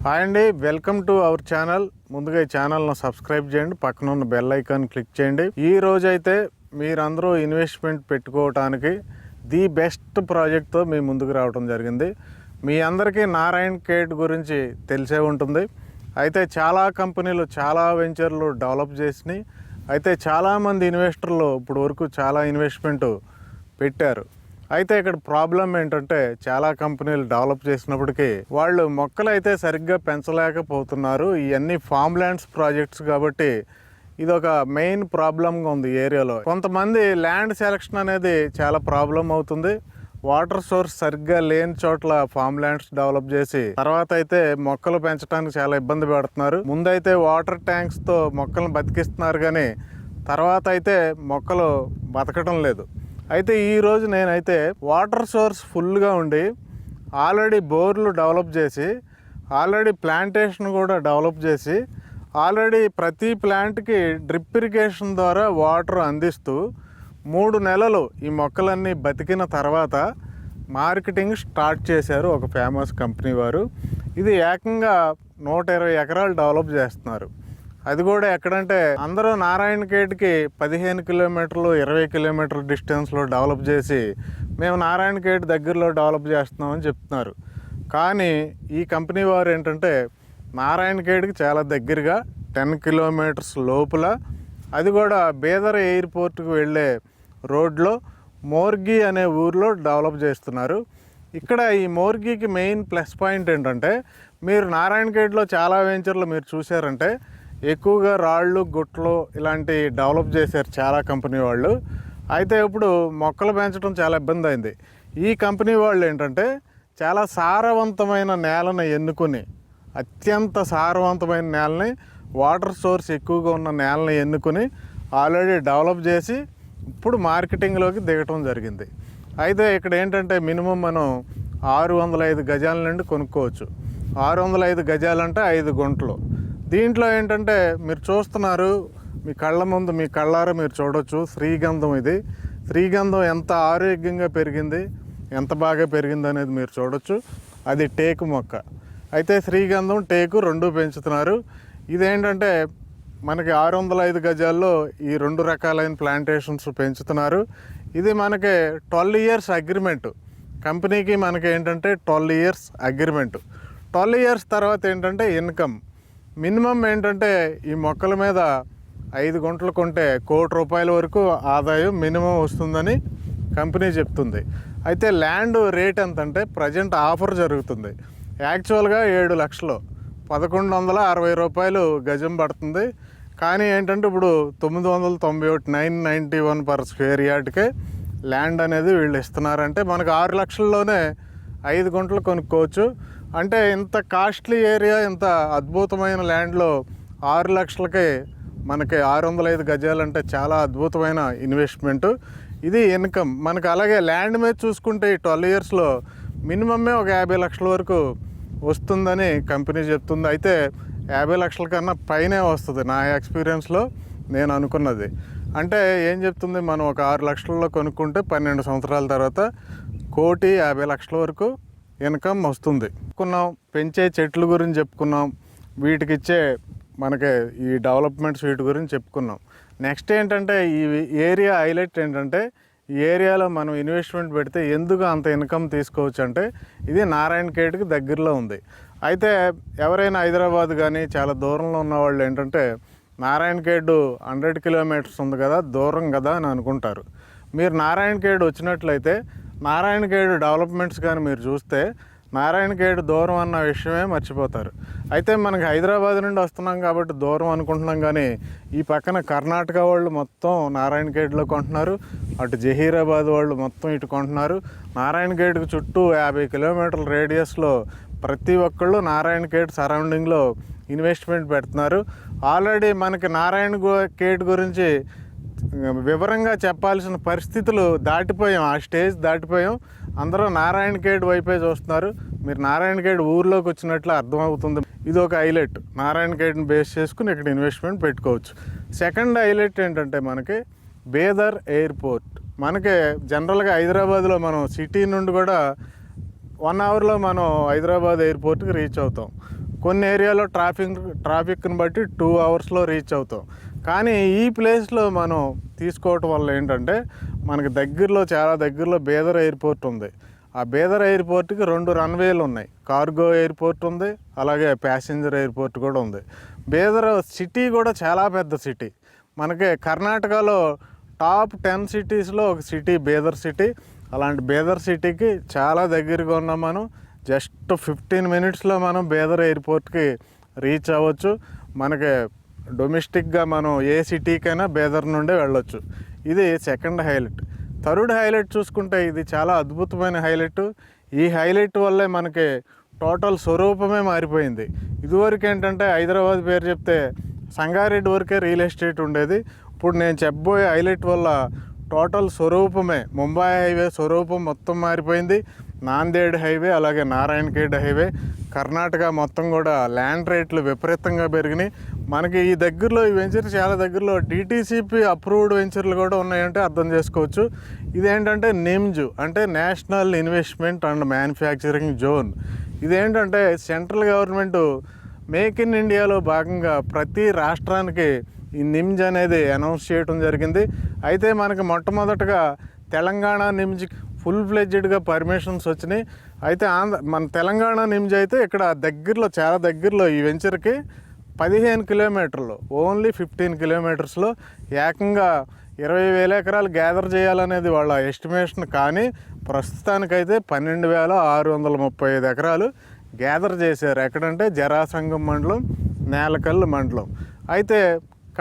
Hi అండి, welcome to our channel. ముందుగా ఈ ఛానల్ను సబ్స్క్రైబ్ చేయండి, పక్కన ఉన్న బెల్ ఐకాన్ క్లిక్ చేయండి. ఈ రోజైతే మీరందరూ ఇన్వెస్ట్మెంట్ పెట్టుకోవటానికి ది బెస్ట్ ప్రాజెక్ట్తో మీ ముందుకు రావడం జరిగింది. మీ అందరికీ నారాయణ్ ఖేడ్ గురించి తెలిసే ఉంటుంది. అయితే చాలా కంపెనీలు చాలా వెంచర్లు డెవలప్ చేసినాయి. అయితే చాలామంది ఇన్వెస్టర్లు ఇప్పుడు వరకు చాలా ఇన్వెస్ట్మెంట్ పెట్టారు. అయితే ఇక్కడ ప్రాబ్లం ఏంటంటే చాలా కంపెనీలు డెవలప్ చేసినప్పటికీ వాళ్ళు మొక్కలు అయితే సరిగ్గా పెంచలేకపోతున్నారు. ఇవన్నీ ఫామ్ ల్యాండ్స్ ప్రాజెక్ట్స్ కాబట్టి ఇది ఒక మెయిన్ ప్రాబ్లంగా ఉంది ఏరియాలో. కొంతమంది ల్యాండ్ సెలక్షన్ అనేది చాలా ప్రాబ్లం అవుతుంది. వాటర్ సోర్స్ సరిగ్గా లేని చోట్ల ఫామ్ ల్యాండ్స్ డెవలప్ చేసి తర్వాత అయితే మొక్కలు పెంచడానికి చాలా ఇబ్బంది పడుతున్నారు. ముందైతే వాటర్ ట్యాంక్స్తో మొక్కలను బతికిస్తున్నారు, కానీ తర్వాత అయితే మొక్కలు బతకడం లేదు. అయితే ఈరోజు నేనైతే వాటర్ సోర్స్ ఫుల్గా ఉండి ఆల్రెడీ బోర్లు డెవలప్ చేసి ఆల్రెడీ ప్లాంటేషన్ కూడా డెవలప్ చేసి ఆల్రెడీ ప్రతి ప్లాంట్కి డ్రిప్ ఇరిగేషన్ ద్వారా వాటర్ అందిస్తూ 3 నెలలు ఈ మొక్కలన్నీ బతికిన తర్వాత మార్కెటింగ్ స్టార్ట్ చేశారు ఒక ఫేమస్ కంపెనీ వారు. ఇది ఏకంగా 120 ఎకరాలు డెవలప్ చేస్తున్నారు. అది కూడా ఎక్కడంటే అందరూ నారాయణ ఖేడ్కి 15 కిలోమీటర్లు 20 కిలోమీటర్ల డిస్టెన్స్లో డెవలప్ చేసి మేము నారాయణ ఖేడ్ దగ్గరలో డెవలప్ చేస్తున్నామని చెప్తున్నారు. కానీ ఈ కంపెనీ వారు ఏంటంటే నారాయణ ఖేడ్కి చాలా దగ్గరగా 10 కిలోమీటర్స్ లోపల, అది కూడా బీదర్ ఎయిర్పోర్ట్కి వెళ్ళే రోడ్లో మోర్గి అనే ఊర్లో డెవలప్ చేస్తున్నారు. ఇక్కడ ఈ మోర్గికి మెయిన్ ప్లస్ పాయింట్ ఏంటంటే మీరు నారాయణ ఖేడ్లో చాలా వెంచర్లు మీరు చూసారంటే ఎక్కువగా రాళ్ళు గుట్లు ఇలాంటి డెవలప్ చేశారు చాలా కంపెనీ వాళ్ళు. అయితే ఇప్పుడు మొక్కలు పెంచడం చాలా ఇబ్బంది అయింది. ఈ కంపెనీ వాళ్ళు ఏంటంటే చాలా సారవంతమైన నేలను ఎన్నుకొని, అత్యంత సారవంతమైన నేలని, వాటర్ సోర్స్ ఎక్కువగా ఉన్న నేలని ఎన్నుకొని ఆల్రెడీ డెవలప్ చేసి ఇప్పుడు మార్కెటింగ్లోకి దిగటం జరిగింది. అయితే ఇక్కడ ఏంటంటే మినిమం మనం 605 గజాల నుండి కొనుక్కోవచ్చు. 605 గజాలంటే 5 గుంటలు. దీంట్లో ఏంటంటే మీరు చూస్తున్నారు, మీ కళ్ళ ముందు మీ కళ్ళారా మీరు చూడవచ్చు శ్రీగంధం. ఇది శ్రీగంధం ఎంత ఆరోగ్యంగా పెరిగింది, ఎంత బాగా పెరిగింది అనేది మీరు చూడవచ్చు. అది టేకు మొక్క. అయితే శ్రీగంధం టేకు 2 పెంచుతున్నారు. ఇదేంటంటే మనకి 605 గజాల్లో ఈ 2 రకాలైన ప్లాంటేషన్స్ పెంచుతున్నారు. ఇది మనకి 12 ఇయర్స్ అగ్రిమెంటు. కంపెనీకి మనకి ఏంటంటే 12 ఇయర్స్ అగ్రిమెంటు. 12 ఇయర్స్ తర్వాత ఏంటంటే ఇన్కమ్ మినిమం ఏంటంటే ఈ మొక్కల మీద 5 గుంటలు కొంటే ₹1,00,00,000 వరకు ఆదాయం మినిమం వస్తుందని కంపెనీ చెప్తుంది. అయితే ల్యాండ్ రేట్ ఎంత అంటే ప్రజెంట్ ఆఫర్ జరుగుతుంది. యాక్చువల్గా 7 లక్షలు ₹1,160 గజం పడుతుంది. కానీ ఏంటంటే ఇప్పుడు 991 991 పర్ స్క్వేర్ యార్డ్కే ల్యాండ్ అనేది వీళ్ళు ఇస్తున్నారంటే మనకు 6 లక్షల్లోనే 5 గుంటలు కొనుక్కోవచ్చు. అంటే ఇంత కాస్ట్లీ ఏరియా, ఇంత అద్భుతమైన ల్యాండ్లో 6 లక్షలకే మనకి 605 గజాలంటే చాలా అద్భుతమైన ఇన్వెస్ట్మెంటు. ఇది ఇన్కమ్ మనకు. అలాగే ల్యాండ్ మీద చూసుకుంటే ఈ 12 ఇయర్స్లో మినిమమే ఒక 50 లక్షల వరకు వస్తుందని కంపెనీ చెప్తుంది. అయితే 50 లక్షల కన్నా పైనే వస్తుంది నా ఎక్స్పీరియన్స్లో నేను అనుకున్నది. అంటే ఏం చెప్తుంది, మనం ఒక 6 లక్షల్లో కొనుక్కుంటే 12 సంవత్సరాల తర్వాత 1,50,00,000 వరకు ఇన్కమ్ వస్తుంది. పెంచే చెట్ల గురించి చెప్పుకున్నాం, వీటికి ఇచ్చే మనకి ఈ డెవలప్మెంట్స్ వీటి గురించి చెప్పుకున్నాం. నెక్స్ట్ ఏంటంటే ఈ ఏరియా హైలైట్ ఏంటంటే ఈ ఏరియాలో మనం ఇన్వెస్ట్మెంట్ పెడితే ఎందుకు అంత ఇన్కమ్ తీసుకోవచ్చు అంటే ఇది నారాయణ ఖేడ్కి దగ్గరలో ఉంది. అయితే ఎవరైనా హైదరాబాద్ కానీ చాలా దూరంలో ఉన్న వాళ్ళు ఏంటంటే నారాయణ ఖేడ్ 100 కిలోమీటర్స్ ఉంది కదా, దూరం కదా అని అనుకుంటారు. మీరు నారాయణ ఖేడ్ వచ్చినట్లయితే నారాయణ ఖేడ్ డెవలప్మెంట్స్ కానీ మీరు చూస్తే నారాయణ ఖేడ్ దూరం అన్న విషయమే మర్చిపోతారు. అయితే మనకి హైదరాబాద్ నుండి వస్తున్నాం కాబట్టి దూరం అనుకుంటున్నాం, కానీ ఈ పక్కన కర్ణాటక వాళ్ళు మొత్తం నారాయణ ఖేడ్లో కొంటున్నారు, అటు జహీరాబాద్ వాళ్ళు మొత్తం ఇటు కొంటున్నారు. నారాయణ ఖేడ్కి చుట్టూ 50 కిలోమీటర్ల రేడియస్లో ప్రతి ఒక్కళ్ళు నారాయణ ఖేడ్ సరౌండింగ్లో ఇన్వెస్ట్మెంట్ పెడుతున్నారు. ఆల్రెడీ మనకి నారాయణ ఖేడ్ గురించి వివరంగా చెప్పాల్సిన పరిస్థితులు దాటిపోయాం, ఆ స్టేజ్ దాటిపోయాం. అందరూ నారాయణ ఖేడ్ వైపే చూస్తున్నారు. మీరు నారాయణ ఖేడ్ ఊర్లోకి వచ్చినట్లు అర్థమవుతుంది. ఇది ఒక హైలైట్. నారాయణ ఖేడ్ని బేస్ చేసుకుని ఇక్కడ ఇన్వెస్ట్మెంట్ పెట్టుకోవచ్చు. సెకండ్ హైలైట్ ఏంటంటే మనకి బీదర్ ఎయిర్పోర్ట్. మనకి జనరల్గా హైదరాబాద్లో మనం సిటీ నుండి కూడా 1 అవర్లో మనం హైదరాబాద్ ఎయిర్పోర్ట్కి రీచ్ అవుతాం. కొన్ని ఏరియాలో ట్రాఫిక్ని బట్టి 2 అవర్స్లో రీచ్ అవుతాం. కానీ ఈ ప్లేస్లో మనం తీసుకోవటం వల్ల ఏంటంటే మనకి దగ్గరలో, చాలా దగ్గరలో బీదర్ ఎయిర్పోర్ట్ ఉంది. ఆ బీదర్ ఎయిర్పోర్ట్కి 2 రన్వేలు ఉన్నాయి. కార్గో ఎయిర్పోర్ట్ ఉంది, అలాగే ప్యాసింజర్ ఎయిర్పోర్ట్ కూడా ఉంది. బీదర్ సిటీ కూడా చాలా పెద్ద సిటీ. మనకి కర్ణాటకలో టాప్ 10 సిటీస్లో ఒక సిటీ బీదర్ సిటీ. అలాంటి బీదర్ సిటీకి చాలా దగ్గరగా ఉన్నాం మనం. జస్ట్ 15 మినిట్స్లో మనం బీదర్ ఎయిర్పోర్ట్కి రీచ్ అవ్వచ్చు. మనకి డొమెస్టిక్గా మనం ఏ సిటీకైనా బీదర్ నుండే వెళ్ళొచ్చు. ఇది సెకండ్ హైలైట్. థర్డ్ హైలైట్ చూసుకుంటే ఇది చాలా అద్భుతమైన హైలైట్. ఈ హైలైట్ వల్లే మనకి టోటల్ స్వరూపమే మారిపోయింది. ఇదివరకు ఏంటంటే హైదరాబాద్ పేరు చెప్తే సంగారెడ్డి వరకే రియల్ ఎస్టేట్ ఉండేది. ఇప్పుడు నేను చెప్పబోయే హైలైట్ వల్ల టోటల్ స్వరూపమే, ముంబై హైవే స్వరూపం మొత్తం మారిపోయింది. నాందేడ్ హైవే, అలాగే నారాయణఖేడ్ హైవే, కర్ణాటక మొత్తం కూడా ల్యాండ్ రేట్లు విపరీతంగా పెరిగినాయి. మనకి ఈ దగ్గరలో ఈ వెంచర్ చాలా దగ్గరలో డిటీసీపీ అప్రూవ్డ్ వెంచర్లు కూడా ఉన్నాయంటే అర్థం చేసుకోవచ్చు. ఇదేంటంటే నిమ్జ్ అంటే national investment and manufacturing zone. ఇదేంటంటే సెంట్రల్ గవర్నమెంట్ మేక్ ఇన్ ఇండియాలో భాగంగా ప్రతి రాష్ట్రానికి ఈ నిమ్జ్ అనేది అనౌన్స్ చేయడం జరిగింది. అయితే మనకి మొట్టమొదటగా తెలంగాణ నిమ్జ్ ఫుల్ ఫ్లెడ్జ్డ్గా పర్మిషన్స్ వచ్చినాయి. అయితే మన తెలంగాణ నిమ్జ్ అయితే ఇక్కడ దగ్గరలో, చాలా దగ్గరలో ఈ వెంచర్కి 15 కిలోమీటర్లు, ఓన్లీ 15 కిలోమీటర్స్లో ఏకంగా 20,000 ఎకరాలు గ్యాదర్ చేయాలనేది వాళ్ళ ఎస్టిమేషన్. కానీ ప్రస్తుతానికైతే 12,635 ఎకరాలు గ్యాదర్ చేశారు. ఎక్కడంటే జరాసంగం మండలం, నేలకల్లు మండలం. అయితే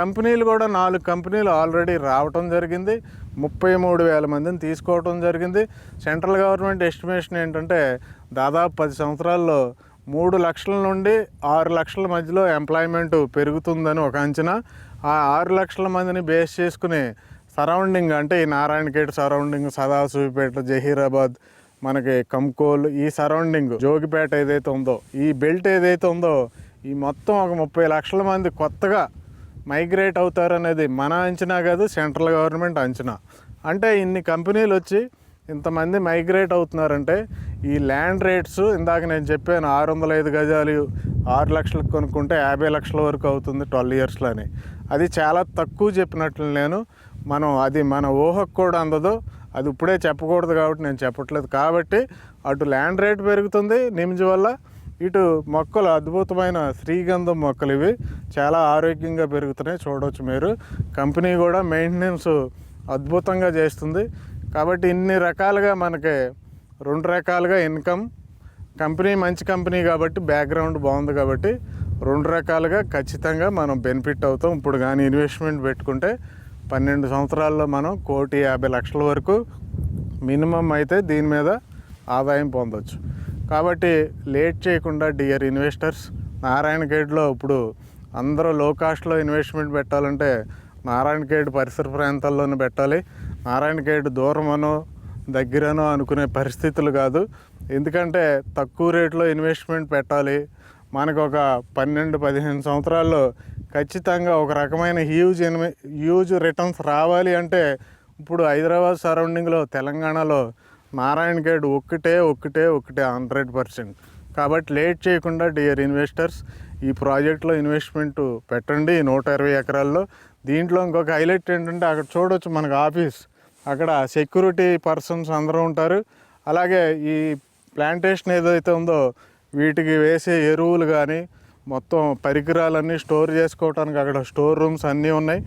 కంపెనీలు కూడా 4 కంపెనీలు ఆల్రెడీ రావటం జరిగింది. 33,000 మందిని తీసుకోవటం జరిగింది. సెంట్రల్ గవర్నమెంట్ ఎస్టిమేషన్ ఏంటంటే దాదాపు 10 సంవత్సరాల్లో 3 లక్షల నుండి 6 లక్షల మధ్యలో ఎంప్లాయ్మెంట్ పెరుగుతుందని ఒక అంచనా. ఆ 6 లక్షల మందిని బేస్ చేసుకుని సరౌండింగ్ అంటే ఈ నారాయణఖేడ్ సరౌండింగ్, సదాశివపేట, జహీరాబాద్, మనకి కంకోల్, ఈ సరౌండింగ్ జోగిపేట ఏదైతే ఉందో, ఈ బెల్ట్ ఏదైతే ఉందో, ఈ మొత్తం ఒక 30 లక్షల మంది కొత్తగా మైగ్రేట్ అవుతారనేది మన అంచనా కాదు, సెంట్రల్ గవర్నమెంట్ అంచనా. అంటే ఇన్ని కంపెనీలు వచ్చి ఇంతమంది మైగ్రేట్ అవుతున్నారంటే ఈ ల్యాండ్ రేట్స్ ఇందాక నేను చెప్పాను 605 గజాలు 6 లక్షలకు కొనుక్కుంటే 50 లక్షల వరకు అవుతుంది 12 ఇయర్స్లో అని. అది చాలా తక్కువ చెప్పినట్లు నేను. అది మన ఊహకు కూడా అందదు. అది ఇప్పుడే చెప్పకూడదు కాబట్టి నేను చెప్పట్లేదు. కాబట్టి అటు ల్యాండ్ రేట్ పెరుగుతుంది నిమ్జ్ వల్ల, ఇటు మొక్కలు అద్భుతమైన శ్రీగంధం మొక్కలు ఇవి చాలా ఆరోగ్యంగా పెరుగుతున్నాయి. చూడవచ్చు మీరు. కంపెనీ కూడా మెయింటెనెన్స్ అద్భుతంగా చేస్తుంది. కాబట్టి ఇన్ని రకాలుగా మనకి 2 రకాలుగా ఇన్కమ్. కంపెనీ మంచి కంపెనీ కాబట్టి, బ్యాక్గ్రౌండ్ బాగుంది కాబట్టి 2 రకాలుగా ఖచ్చితంగా మనం బెనిఫిట్ అవుతాం. ఇప్పుడు కానీ ఇన్వెస్ట్మెంట్ పెట్టుకుంటే 12 సంవత్సరాల్లో మనం 1,50,00,000 వరకు మినిమం అయితే దీని మీద ఆదాయం పొందవచ్చు. కాబట్టి లేట్ చేయకుండా డియర్ ఇన్వెస్టర్స్, నారాయణఖేడ్లో ఇప్పుడు అందరూ లో కాస్ట్లో ఇన్వెస్ట్మెంట్ పెట్టాలంటే నారాయణఖేడ్ పరిసర ప్రాంతాల్లోనే పెట్టాలి. నారాయణఖేడ్ దూరమనో దగ్గరనో అనుకునే పరిస్థితులు కాదు. ఎందుకంటే తక్కువ రేట్లో ఇన్వెస్ట్మెంట్ పెట్టాలి. మనకు ఒక 12-15 సంవత్సరాల్లో ఖచ్చితంగా ఒక రకమైన హ్యూజ్ రిటర్న్స్ రావాలి అంటే ఇప్పుడు హైదరాబాద్ సరౌండింగ్లో, తెలంగాణలో నారాయణఖేడ్ ఒక్కటే 100%. కాబట్టి లేట్ చేయకుండా డియర్ ఇన్వెస్టర్స్ ఈ ప్రాజెక్ట్లో ఇన్వెస్ట్మెంట్ పెట్టండి. 120 ఎకరాల్లో. దీంట్లో ఇంకొక హైలైట్ ఏంటంటే అక్కడ చూడవచ్చు మనకు ఆఫీస్, అక్కడ సెక్యూరిటీ పర్సన్స్ అందరూ ఉంటారు. అలాగే ఈ ప్లాంటేషన్ ఏదైతే ఉందో వీటికి వేసే ఎరువులు కానీ మొత్తం పరికరాలన్నీ స్టోర్ చేసుకోవడానికి అక్కడ స్టోర్ రూమ్స్ అన్నీ ఉన్నాయి.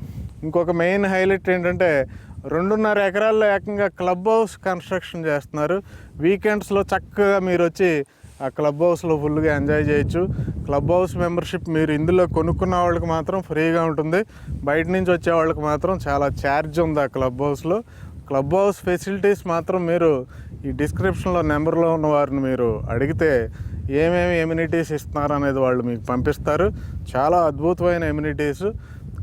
ఇంకొక మెయిన్ హైలైట్ ఏంటంటే 2.5 ఎకరాల్లో ఏకంగా క్లబ్ హౌస్ కన్స్ట్రక్షన్ చేస్తున్నారు. వీకెండ్స్లో చక్కగా మీరు వచ్చి ఆ క్లబ్ హౌస్లో ఫుల్గా ఎంజాయ్ చేయొచ్చు. క్లబ్ హౌస్ మెంబర్షిప్ మీరు ఇందులో కొనుక్కున్న వాళ్ళకి మాత్రం ఫ్రీగా ఉంటుంది. బయట నుంచి వచ్చే వాళ్ళకి మాత్రం చాలా ఛార్జ్ ఉంది ఆ క్లబ్ హౌస్లో. క్లబ్ హౌస్ ఫెసిలిటీస్ మాత్రం మీరు ఈ డిస్క్రిప్షన్లో నెంబర్లో ఉన్న వారిని మీరు అడిగితే ఏమేమి ఎమ్యూనిటీస్ ఇస్తున్నారు అనేది వాళ్ళు మీకు పంపిస్తారు. చాలా అద్భుతమైన ఎమ్యూనిటీస్.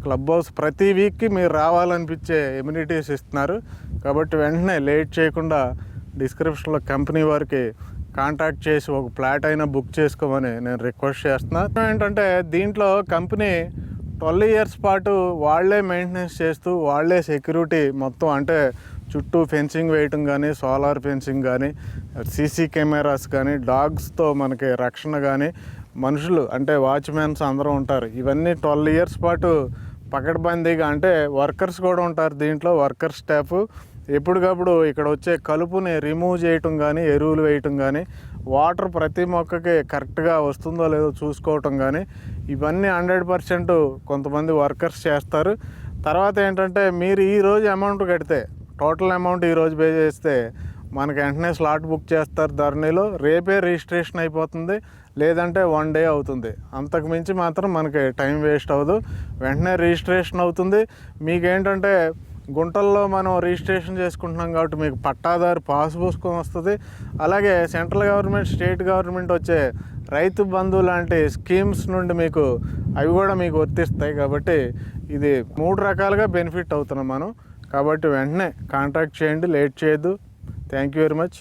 క్లబ్ హౌస్ ప్రతి వీక్కి మీరు రావాలనిపించే ఎమ్యూనిటీస్ ఇస్తున్నారు. కాబట్టి వెంటనే లేట్ చేయకుండా డిస్క్రిప్షన్లో కంపెనీ వారికి కాంటాక్ట్ చేసి ఒక ఫ్లాట్ అయినా బుక్ చేసుకోమని నేను రిక్వెస్ట్ చేస్తున్నాను. ఏంటంటే దీంట్లో కంపెనీ 12 ఇయర్స్ పాటు వాళ్ళే మెయింటెనెన్స్ చేస్తూ, వాళ్ళే సెక్యూరిటీ మొత్తం, అంటే చుట్టూ ఫెన్సింగ్ వేయటం కానీ, సోలార్ ఫెన్సింగ్ కానీ, సీసీ కెమెరాస్ కానీ, డాగ్స్తో మనకి రక్షణ కానీ, మనుషులు అంటే వాచ్మెన్స్ అందరూ ఉంటారు. ఇవన్నీ 12 ఇయర్స్ పాటు పకడ్బందీగా అంటే వర్కర్స్ కూడా ఉంటారు దీంట్లో, వర్కర్ స్టాఫ్ ఎప్పటికప్పుడు ఇక్కడ వచ్చే కలుపుని రిమూవ్ చేయటం కానీ, ఎరువులు వేయటం కానీ, వాటర్ ప్రతి మొక్కకి కరెక్ట్గా వస్తుందో లేదో చూసుకోవటం కానీ, ఇవన్నీ 100% కొంతమంది వర్కర్స్ చేస్తారు. తర్వాత ఏంటంటే మీరు ఈరోజు అమౌంట్ కడితే, టోటల్ అమౌంట్ ఈరోజు పే చేస్తే మనకి వెంటనే స్లాట్ బుక్ చేస్తారు ధరణిలో, రేపే రిజిస్ట్రేషన్ అయిపోతుంది, లేదంటే 1 డే అవుతుంది. అంతకు మించి మాత్రం మనకి టైం వేస్ట్ అవ్వదు, వెంటనే రిజిస్ట్రేషన్ అవుతుంది. మీకేంటంటే గుంటల్లో మనం రిజిస్ట్రేషన్ చేసుకుంటున్నాం కాబట్టి మీకు పట్టాదారు పాస్ పుస్తకం వస్తుంది. అలాగే సెంట్రల్ గవర్నమెంట్, స్టేట్ గవర్నమెంట్ వచ్చే రైతు బంధు లాంటి స్కీమ్స్ నుండి మీకు అవి కూడా మీకు వర్తిస్తాయి. కాబట్టి ఇది 3 రకాలుగా బెనిఫిట్ అవుతున్నాం మనం. కాబట్టి వెంటనే కాంటాక్ట్ చేయండి, లేట్ చేయొద్దు. Thank you very much.